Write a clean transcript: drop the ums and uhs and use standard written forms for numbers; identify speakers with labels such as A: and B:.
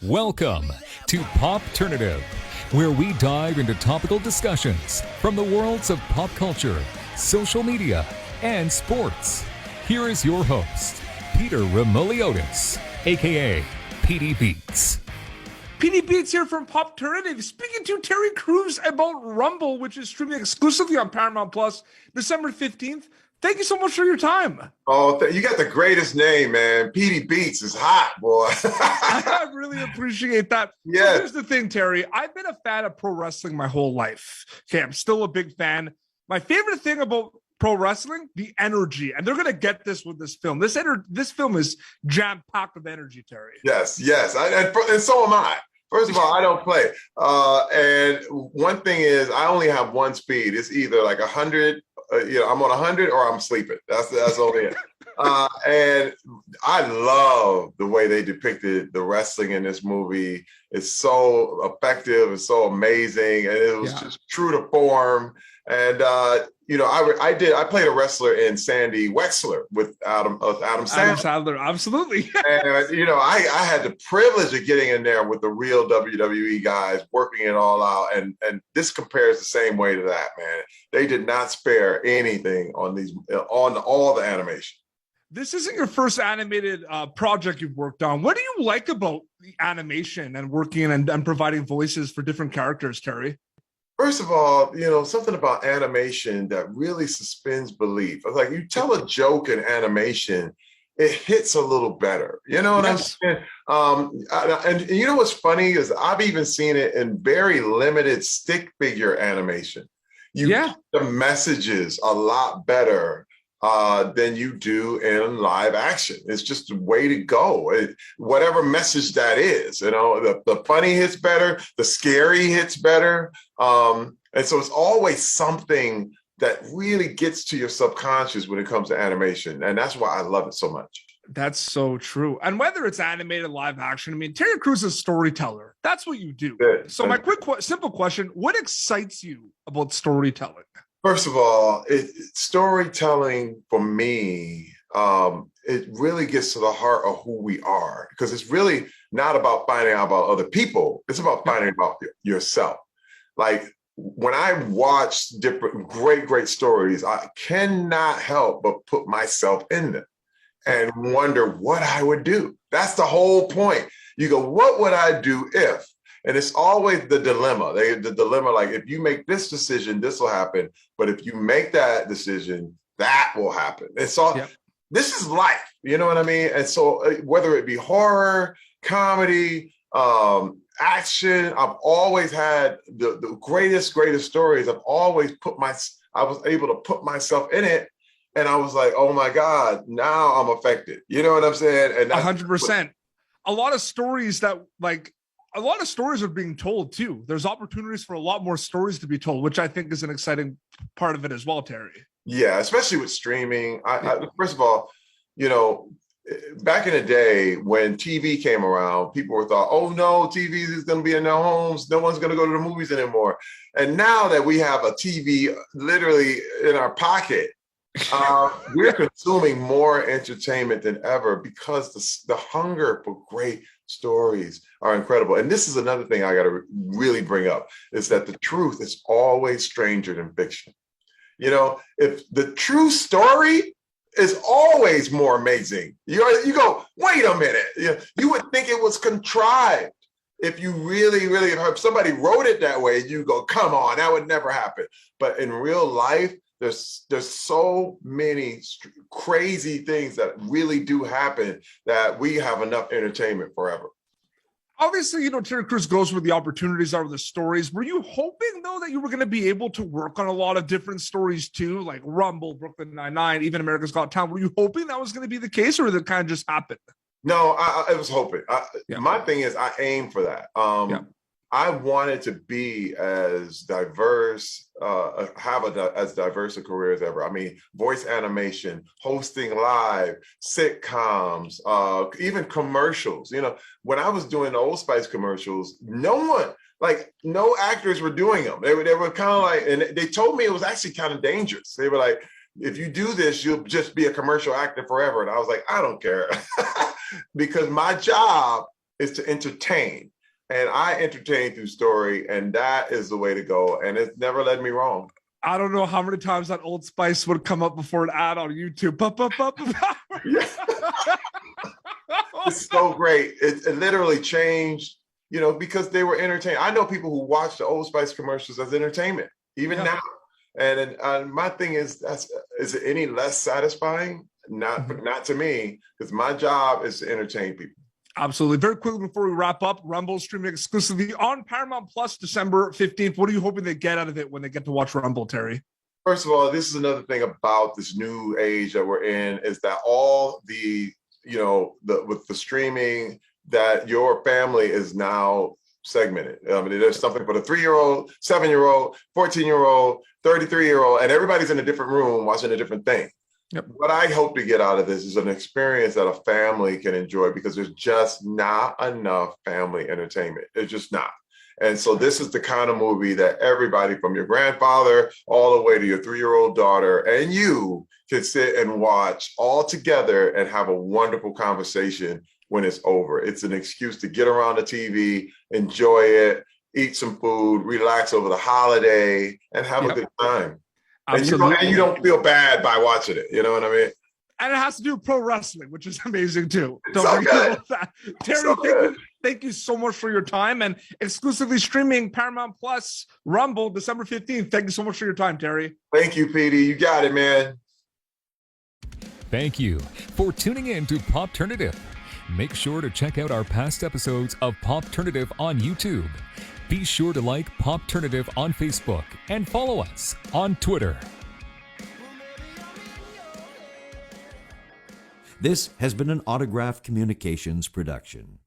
A: Welcome to Popternative, where we dive into topical discussions from the worlds of pop culture, social media, and sports. Here is your host, Peter Remoliotis, aka PD Beats.
B: PD Beats here from Popternative, speaking to Terry Crews about Rumble, which is streaming exclusively on Paramount Plus, December 15th. Thank you so much for your time.
C: Oh, you got the greatest name, man. PD Beats is hot, boy.
B: I really appreciate that.
C: Yeah.
B: So here's the thing, Terry. I've been a fan of pro wrestling my whole life. Okay, I'm still a big fan. My favorite thing about pro wrestling, the energy. And they're going to get this with this film. This film is jam-packed with energy, Terry.
C: Yes. And so am I. First of all, I don't play. And one thing is, I only have one speed. It's either like 100, I'm on 100 or I'm sleeping. That's only it. And I love the way they depicted the wrestling in this movie. It's so effective and so amazing. And it was just true to form. And, I played a wrestler in Sandy Wexler with Adam Sandler.
B: Absolutely.
C: And, I had the privilege of getting in there with the real WWE guys, working it all out. And this compares the same way to that, man. They did not spare anything on all the animation.
B: This isn't your first animated project you've worked on. What do you like about the animation and working and providing voices for different characters, Terry?
C: First of all, something about animation that really suspends belief. Like, you tell a joke in animation, it hits a little better. You know what I'm saying? And you know what's funny is I've even seen it in very limited stick figure animation. You get the messages a lot better than you do in live action. It's just the way to go. Whatever message that is, the funny hits better, the scary hits better. And so it's always something that really gets to your subconscious when it comes to animation. And that's why I love it so much.
B: That's so true. And whether it's animated live action, Terry Crews is a storyteller. That's what you do.
C: Good.
B: So my simple question, what excites you about storytelling?
C: First of all, storytelling for me, it really gets to the heart of who we are, because it's really not about finding out about other people. It's about finding out yourself. Like, when I watch different great stories, I cannot help but put myself in them and wonder what I would do. That's the whole point. You go, what would I do if? And it's always the dilemma. The dilemma, like, if you make this decision, this will happen. But if you make that decision, that will happen. And so this is life, you know what I mean? And so whether it be horror, comedy, action, I've always had the greatest stories. I was able to put myself in it. And I was like, oh my God, now I'm affected. You know what I'm saying? And
B: 100%. A lot of stories are being told too. There's opportunities for a lot more stories to be told, which I think is an exciting part of it as well, Terry. Yeah,
C: especially with streaming. First of all, back in the day when TV came around, people thought, oh no, TV is going to be in their homes. No one's going to go to the movies anymore. And now that we have a TV literally in our pocket, we're consuming more entertainment than ever, because the hunger for great stories are incredible. And this is another thing I got to really bring up, is that the truth is always stranger than fiction. If the true story is always more amazing, you go, wait a minute, you would think it was contrived. If you really, if somebody wrote it that way, you go, come on, that would never happen. But in real life, there's so many crazy things that really do happen that we have enough entertainment forever.
B: Obviously, Terry Crews goes where the opportunities are with the stories. Were you hoping, though, that you were going to be able to work on a lot of different stories too, like Rumble, Brooklyn Nine-Nine, even America's Got Talent? Were you hoping that was going to be the case, or did it kind of just happen?
C: No, I was hoping. My thing is, I aim for that. I wanted to be as diverse, have as diverse a career as ever. Voice animation, hosting live, sitcoms, even commercials. When I was doing the Old Spice commercials, no actors were doing them. They were kind of like, and they told me it was actually kind of dangerous. They were like, if you do this, you'll just be a commercial actor forever. And I was like, I don't care. Because my job is to entertain. And I entertain through story, and that is the way to go. And it's never led me wrong.
B: I don't know how many times that Old Spice would come up before an ad on YouTube.
C: Yeah. It's so great. It literally changed, because they were entertained. I know people who watch the Old Spice commercials as entertainment, even now. And my thing is it any less satisfying? Not to me, because my job is to entertain people.
B: Absolutely. Very quickly before we wrap up, Rumble streaming exclusively on Paramount Plus December 15th. What are you hoping they get out of it when they get to watch Rumble, Terry?
C: First of all, this is another thing about this new age that we're in, is that all the, with the streaming, that your family is now segmented. I mean, there's something for the 3-year-old, 7-year-old, 14-year-old, 33-year-old, and everybody's in a different room watching a different thing.
B: Yep.
C: What I hope to get out of this is an experience that a family can enjoy, because there's just not enough family entertainment. It's just not. And so this is the kind of movie that everybody, from your grandfather all the way to your 3-year-old daughter and you, can sit and watch all together and have a wonderful conversation when it's over. It's an excuse to get around the TV, enjoy it, eat some food, relax over the holiday, and have a good time.
B: Absolutely.
C: And you don't feel bad by watching it. You know what I mean?
B: And it has to do with pro wrestling, which is amazing too.
C: Don't forget
B: that. Terry, thank you so much for your time, and exclusively streaming Paramount Plus Rumble December 15th. Thank you so much for your time, Terry.
C: Thank you, Petey. You got it, man.
A: Thank you for tuning in to Popternative. Make sure to check out our past episodes of Popternative on YouTube. Be sure to like Popternative on Facebook and follow us on Twitter.
D: This has been an Autograph Communications production.